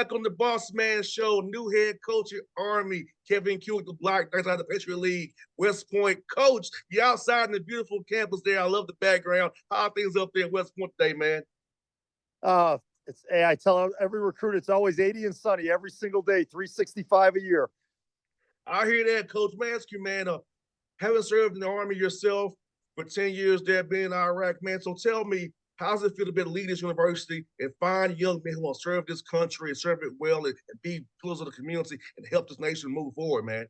back on the Bossman show. New head coach at Army, Kevin Kuwik, the Black Knights out of the Patriot League, West Point. Coach, you outside in the beautiful campus there. I love the background. How are things up there in West Point today, man? Uh, hey, I tell every recruit it's always 80 and sunny every single day, 365 a year. I hear that, Coach. Man, ask you, man, having served in the Army yourself for 10 years there, being in Iraq, man. So tell me, how does it feel to be at lead this university and find young men who want to serve this country and serve it well and be pillars of the community and help this nation move forward, man?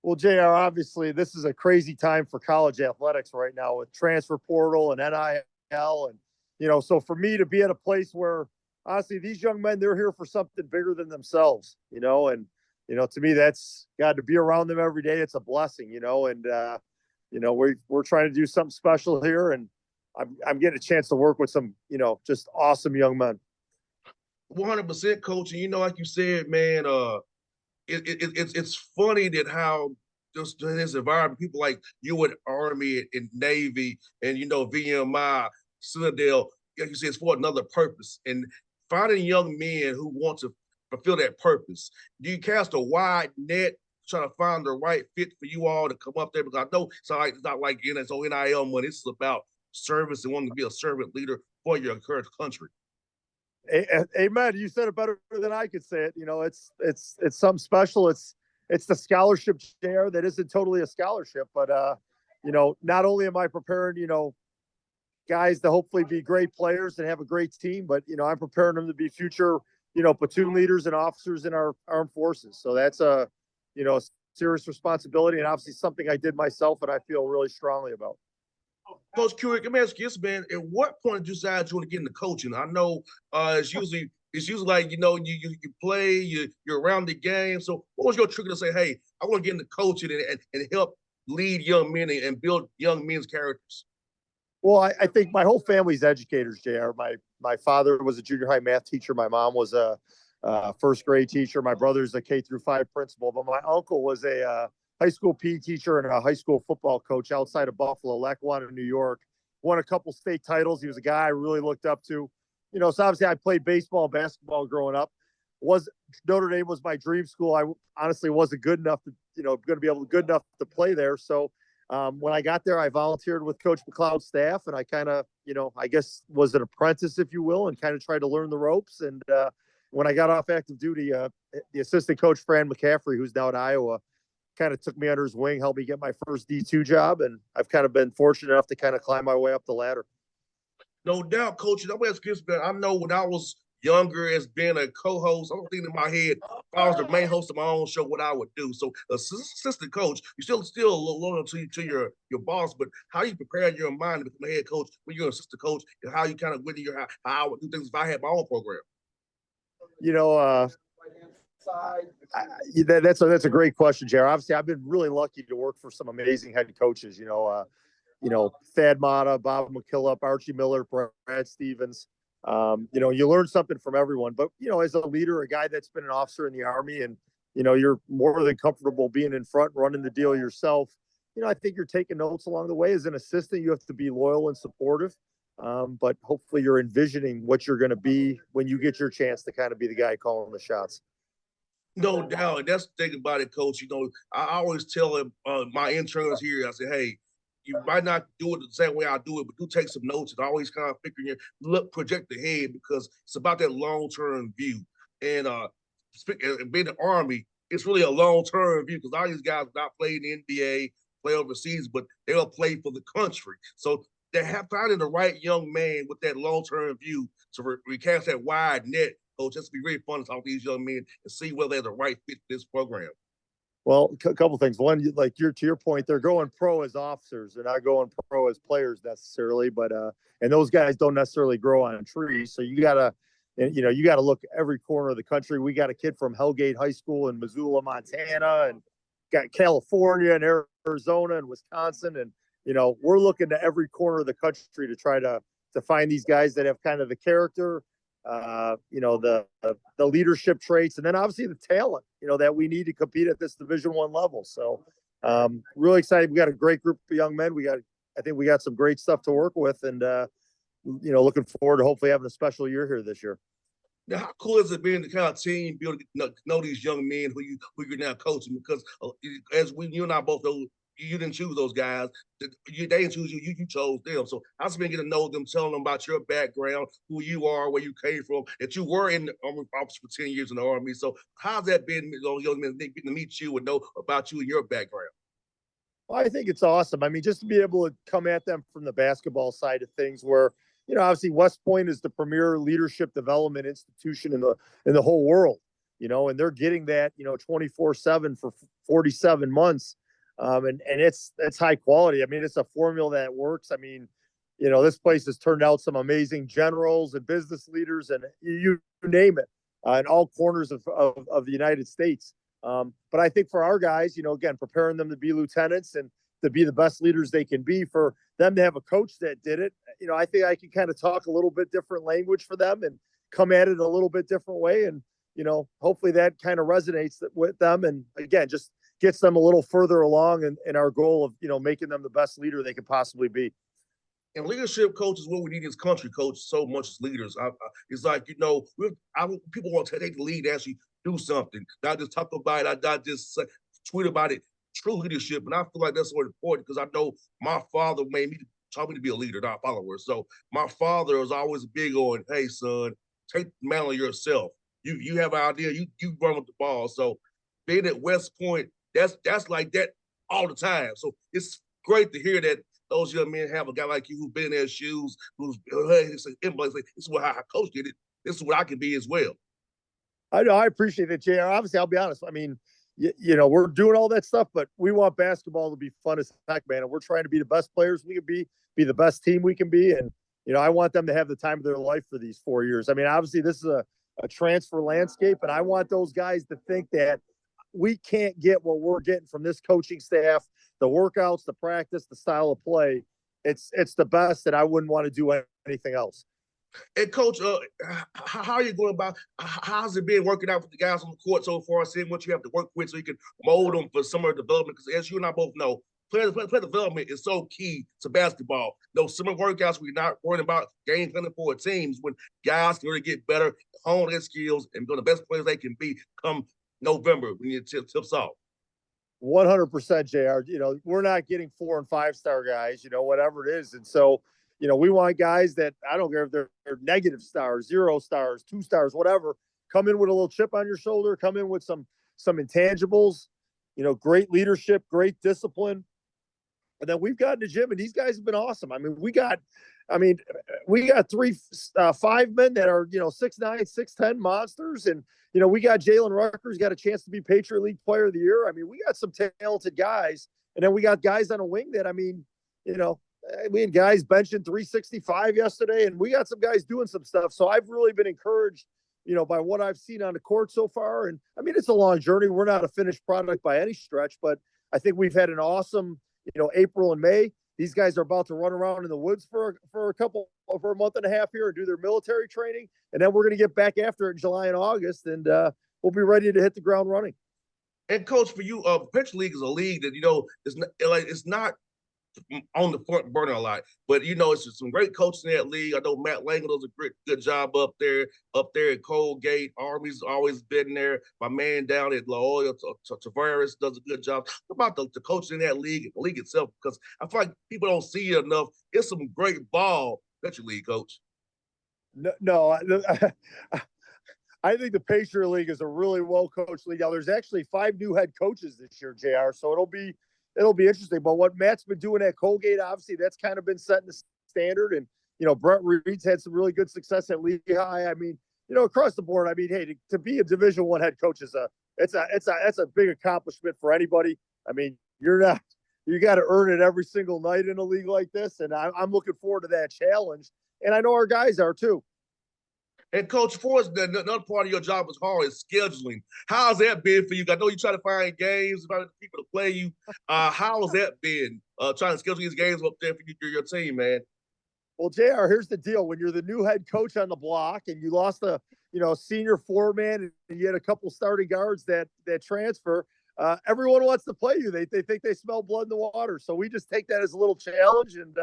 Well, JR, obviously, this is a crazy time for college athletics right now with transfer portal and NIL. And, so for me to be at a place where, honestly, these young men, they're here for something bigger than themselves, and to me, that's got to be around them every day. It's a blessing, and, we're trying to do something special here. And I'm getting a chance to work with some, just awesome young men. 100%, coach. And like you said, man, it's funny that how just in this environment, people like you at Army and Navy and VMI, Citadel, like you said, it's for another purpose. And finding young men who want to fulfill that purpose. Do you cast a wide net, trying to find the right fit for you all to come up there? Because I know it's not like NIL money. This is about service and wanting to be a servant leader for your current country. Amen. You said it better than I could say it. It's something special. It's the scholarship share that isn't totally a scholarship, but not only am I preparing, guys to hopefully be great players and have a great team, but I'm preparing them to be future, platoon leaders and officers in our armed forces. So that's a serious responsibility and obviously something I did myself and I feel really strongly about. Coach Kuwik, let me ask you this, man. At what point did you decide you want to get into coaching? I know it's usually like you play, you're around the game. So what was your trigger to say, hey, I want to get into coaching and help lead young men and build young men's characters? Well, I think my whole family's educators, JR. My father was a junior high math teacher. My mom was a first grade teacher. My brother's a K-5 principal, but my uncle was a high school PE teacher and a high school football coach outside of Buffalo, Lackawanna, New York. Won a couple state titles. He was a guy I really looked up to. So obviously I played baseball and basketball growing up. Notre Dame was my dream school. I honestly wasn't good enough to, going to be good enough to play there. So when I got there, I volunteered with Coach McLeod's staff, and I kind of, I guess was an apprentice, if you will, and kind of tried to learn the ropes. And when I got off active duty, the assistant coach, Fran McCaffrey, who's now at Iowa, kind of took me under his wing, helped me get my first D2 job. And I've kind of been fortunate enough to kind of climb my way up the ladder. No doubt, coach. I know when I was younger as being a co-host, I don't think in my head, if I was the main host of my own show, what I would do. So assistant coach, you still a little loyal to your boss, but how you prepare your mind to become a head coach when you're an assistant coach and how you kind of win how I would do things if I had my own program. That's a great question, Jared. Obviously, I've been really lucky to work for some amazing head coaches. Thad Matta, Bob McKillop, Archie Miller, Brad Stevens. You learn something from everyone. But as a leader, a guy that's been an officer in the Army, and you're more than comfortable being in front, running the deal yourself. I think you're taking notes along the way. As an assistant, you have to be loyal and supportive. But hopefully, you're envisioning what you're going to be when you get your chance to kind of be the guy calling the shots. No doubt. And that's the thing about it, coach. I always tell my interns here, I say, hey, you might not do it the same way I do it, but do take some notes and always kind of project ahead because it's about that long-term view. And being an Army, it's really a long-term view because all these guys not play in the NBA, play overseas, but they'll play for the country. So they have finding the right young man with that long-term view to recast that wide net. Coach, it's be really fun to talk to these young men and see whether they're the right fit for this program. Well, a couple things. One, to your point, they're going pro as officers. They're not going pro as players necessarily, but and those guys don't necessarily grow on trees. So you gotta look every corner of the country. We got a kid from Hellgate High School in Missoula, Montana, and got California and Arizona and Wisconsin, and we're looking to every corner of the country to try to find these guys that have kind of the character. The leadership traits, and then obviously the talent, that we need to compete at this Division I level. So really excited. We got a great group of young men. I think we got some great stuff to work with, and looking forward to hopefully having a special year here this year. Now, how cool has it been to kind of team build, know these young men who you're now coaching? Because as you and I both know, you didn't choose those guys. They didn't choose you. You chose them. So how's it been getting to know them, telling them about your background, who you are, where you came from, that you were in the Army office for 10 years in the Army. So how's that been, young men getting to meet you and know about you and your background? Well, I think it's awesome. I mean, just to be able to come at them from the basketball side of things, where obviously West Point is the premier leadership development institution in the whole world. And they're getting that 24/7 for 47 months, and it's high quality. I mean, it's a formula that works. I mean, this place has turned out some amazing generals and business leaders, and you name it, in all corners of the United States. But I think for our guys, again, preparing them to be lieutenants and to be the best leaders they can be, for them to have a coach that did it, I think I can kind of talk a little bit different language for them and come at it a little bit different way. And, hopefully that kind of resonates with them. And again, just gets them a little further along in our goal of, making them the best leader they could possibly be. And leadership, coach, is what we need in this country, coach, so much as leaders. It's like, people want to take the lead and actually do something, not just talk about it, not just tweet about it. True leadership. And I feel like that's so important because I know my father taught me to be a leader, not a follower. So my father was always big on, hey, son, take the mantle yourself. You have an idea, you run with the ball. So being at West Point, that's like that all the time. So it's great to hear that those young men have a guy like you who's been in their shoes, who's this is what how coach did it. This is what I can be as well. I know. I appreciate it, JR. Obviously, I'll be honest. I mean, we're doing all that stuff, but we want basketball to be fun as heck, man. And we're trying to be the best players we can be the best team we can be. And, I want them to have the time of their life for these 4 years. I mean, obviously, this is a transfer landscape, and I want those guys to think that we can't get what we're getting from this coaching staff, the workouts, the practice, the style of play. It's the best, and I wouldn't want to do anything else. And coach, how are you going about? How's it been working out with the guys on the court so far? Seeing what you have to work with, so you can mold them for summer development. Because as you and I both know, player development is so key to basketball. Those summer workouts, we're not worrying about game planning for teams. When guys can really get better, hone their skills, and become the best players they can be come November when it tips off. 100%, JR. We're not getting 4 and 5 star guys, whatever it is. And so, we want guys that, I don't care if they're negative stars, 0 stars, 2 stars, whatever, come in with a little chip on your shoulder, come in with some intangibles, great leadership, great discipline. And then we've got in the gym, and these guys have been awesome. I mean, we got 5 men that are, 6'9", 6'10" monsters. And, we got Jalen Rutgers got a chance to be Patriot League Player of the Year. I mean, we got some talented guys. And then we got guys on a wing that, we had guys benching 365 yesterday, and we got some guys doing some stuff. So I've really been encouraged, by what I've seen on the court so far. And I mean, it's a long journey. We're not a finished product by any stretch, but I think we've had an awesome, April and May. These guys are about to run around in the woods for a month and a half here and do their military training. And then we're going to get back after it in July and August, and we'll be ready to hit the ground running. And coach, for you, Patriot League is a league that, it's not on the front burner a lot. But it's just some great coaches in that league. I know Matt Langle does a good job up there at Colgate. Army's always been there. My man down at La Jolla, Tavares, does a good job. What about the coaches in that league, the league itself? Because I feel like people don't see it enough. It's some great ball that your league, coach. No, I think the Patriot League is a really well-coached league. Now, there's actually 5 new head coaches this year, JR, so it'll be interesting. But what Matt's been doing at Colgate, obviously, that's kind of been setting the standard. And, Brett Reed's had some really good success at Lehigh. I mean, across the board, I mean, hey, to be a Division I head coach that's a big accomplishment for anybody. I mean, you got to earn it every single night in a league like this. And I'm looking forward to that challenge. And I know our guys are too. And Coach, for us, another part of your job is hard is scheduling. How's that been for you? I know you try to find games, find people to play you. How's that been trying to schedule these games up there for your team, man? Well, JR, here's the deal. When you're the new head coach on the block and you lost a senior foreman and you had a couple starting guards that transfer, everyone wants to play you. They think they smell blood in the water. So we just take that as a little challenge. And,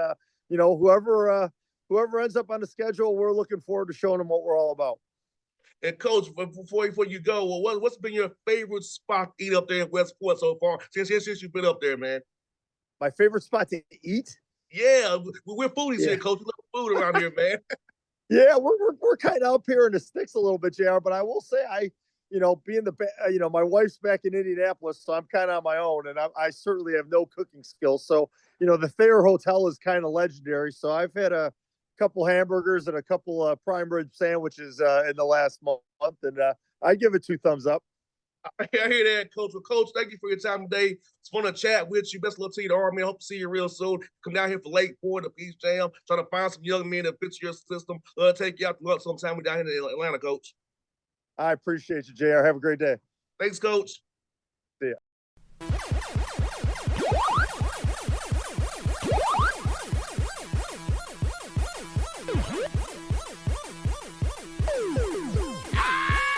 whoever ends up on the schedule, we're looking forward to showing them what we're all about. And coach, before you go, well, what's been your favorite spot to eat up there in Westport so far since you've been up there, man? My favorite spot to eat? Yeah, we're foodies Yeah. here, coach. We love food around here, man. Yeah, we're kind of up here in the sticks a little bit, JR. But I will say, being my wife's back in Indianapolis, so I'm kind of on my own, and I certainly have no cooking skills. So, the Thayer Hotel is kind of legendary. So I've had a couple hamburgers and a couple prime rib sandwiches in the last month, and I give it 2 thumbs up. I hear that, Coach. Well, Coach, thank you for your time today. It's fun to chat with you. Best of luck to you, the Army. I hope to see you real soon. Come down here for Lake Ford, the Peace Jam, trying to find some young men that fit your system. Take you out to lunch sometime. We're down here in Atlanta, Coach. I appreciate you, JR. Have a great day. Thanks, Coach. See ya.